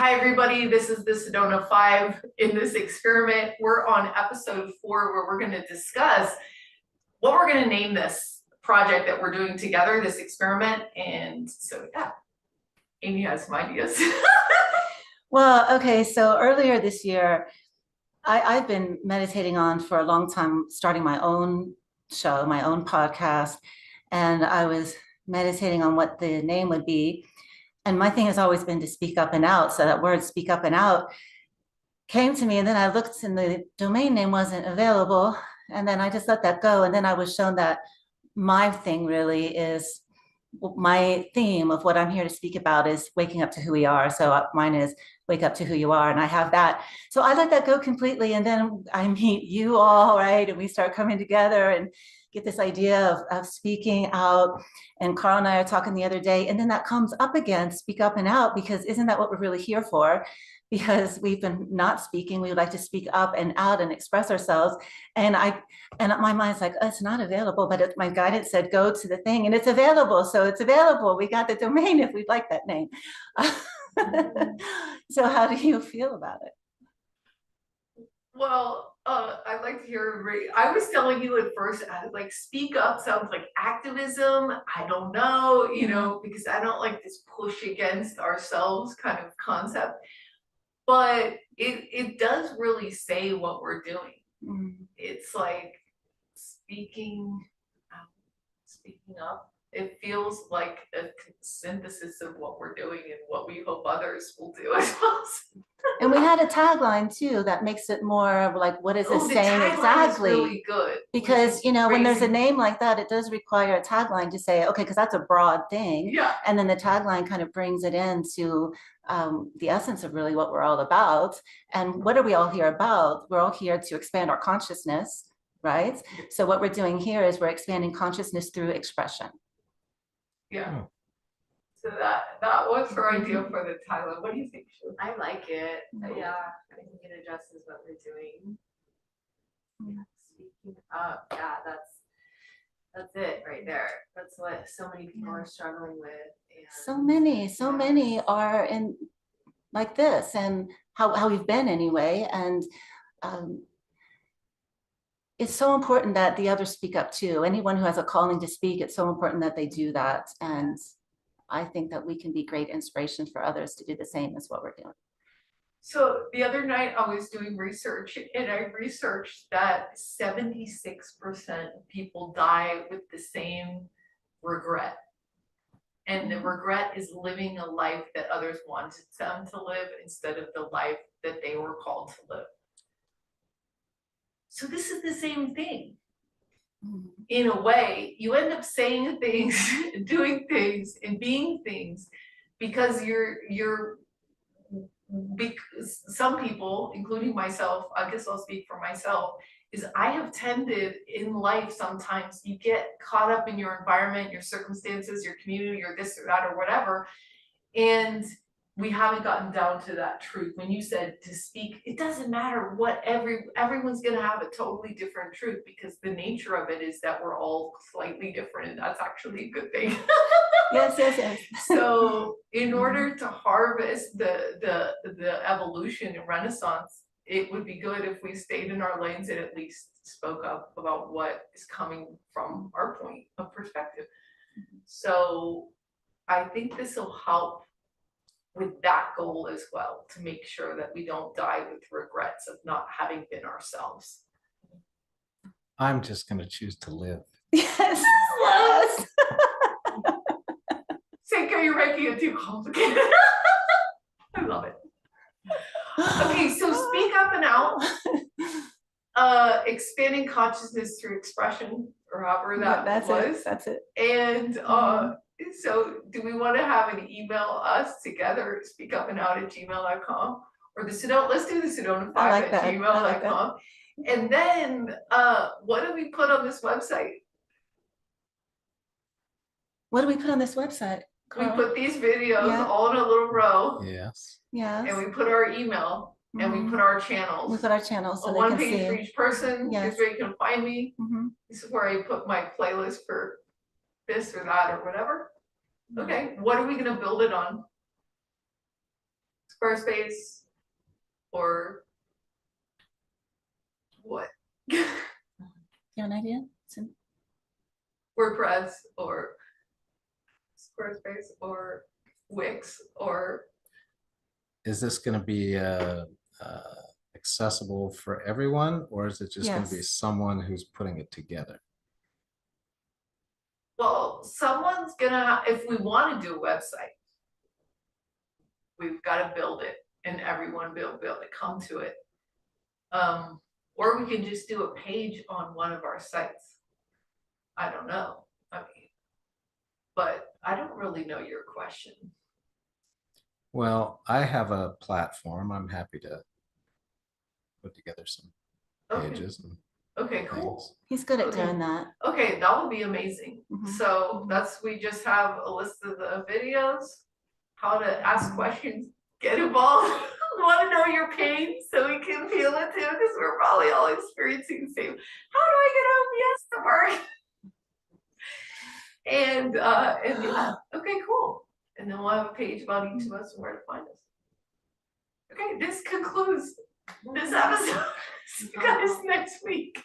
Hi, everybody. This is the Sedona 5. In this experiment, we're on episode 4, where we're going to discuss what we're going to name this project that we're doing together, this experiment. And so, yeah, Amy has some ideas. Well, okay, so earlier this year, I've been meditating on for a long time, starting my own show, my own podcast, and I was meditating on what the name would be. And my thing has always been to speak up and out. So that word speak up and out came to me, and then I looked and the domain name wasn't available. And then I just let that go. And then I was shown that my thing really is my theme of what I'm here to speak about is waking up to who we are. So mine is wake up to who you are. And I have that. So I let that go completely. And then I meet you all, right? And we start coming together and get this idea of speaking out. And Carl and I are talking the other day, and then that comes up again, speak up and out, because isn't that what we're really here for? Because we've been not speaking, we would like to speak up and out and express ourselves. And my mind's like, oh, it's not available, but my guidance said, go to the thing, and it's available. So it's available. We got the domain if we'd like that name. So how do you feel about it? Well, I'd like to hear everybody. I was telling you at first, I was like, speak up sounds like activism. I don't know, because I don't like this push against ourselves kind of concept. But it does really say what we're doing. Mm-hmm. It's like speaking up. It feels like a synthesis of what we're doing and what we hope others will do as well. And we had a tagline too that makes it more like, what is it saying exactly? Really good. Because when there's a name like that, it does require a tagline to say, okay, because that's a broad thing. Yeah. And then the tagline kind of brings it into the essence of really what we're all about. And what are we all here about? We're all here to expand our consciousness, right? So what we're doing here is we're expanding consciousness through expression. Yeah. So that was her idea for the title. What do you think, Sheela? I like it. Yeah, I think it addresses what we're doing. Yeah. Speaking up, yeah, that's it right there. That's what so many people are struggling with. And so many are in like this, and how we've been anyway. And it's so important that the others speak up too. Anyone who has a calling to speak, it's so important that they do that. And I think that we can be great inspiration for others to do the same as what we're doing. So the other night I was doing research, and I researched that 76% of people die with the same regret. And the regret is living a life that others wanted them to live instead of the life that they were called to live. So this is the same thing. In a way, you end up saying things, doing things, and being things because because some people, including myself, I guess I'll speak for myself, is I have tended in life, sometimes you get caught up in your environment, your circumstances, your community, your this or that or whatever, and we haven't gotten down to that truth. When you said to speak, it doesn't matter what everyone's going to have a totally different truth, because the nature of it is that we're all slightly different, and that's actually a good thing. Yes. So in order to harvest the evolution and renaissance, it would be good if we stayed in our lanes and at least spoke up about what is coming from our point of perspective. So I think this will help with that goal as well, to make sure that we don't die with regrets of not having been ourselves. I'm just going to choose to live. Yes. Zenka, you're making it too complicated. I love it. Okay, so speak up and out. Expanding consciousness through expression, or however that was. That's it. And so do we want to have an email us together, speakupandout@gmail.com, or the Sedona, let's do the Sedona5@gmail.com. And then what do we put on this website? What do we put on this website, Carl? We put these videos all in a little row. Yes. And we put our email, and we put our channels. We put our channels, so on one page for each person. This way you can find me. This is where I put my playlist for this or that or whatever. Okay, what are we going to build it on? Squarespace or what? You have an idea? WordPress or Squarespace or Wix or Is this gonna be accessible for everyone, or is it just gonna be Yes. someone who's putting it together? well, someone's gonna, if we want to do a website, we've got to build it and everyone be able to come to it. Or we can just do a page on one of our sites. I don't know. I mean, but I don't really know your question. Well, I have a platform. I'm happy to put together some Okay, pages and okay, cool. things. He's good at Okay. doing that. Okay, that would be amazing. Mhm. So that's, we just have a list of the videos, how to ask questions, get involved, want to know your pain so we can feel it too, because we're probably all experiencing the same. How do I get home? Yes, to work. And yeah, okay, cool. And then we'll have a page about each of us and where to find us. Okay, this concludes this episode. See you guys next week.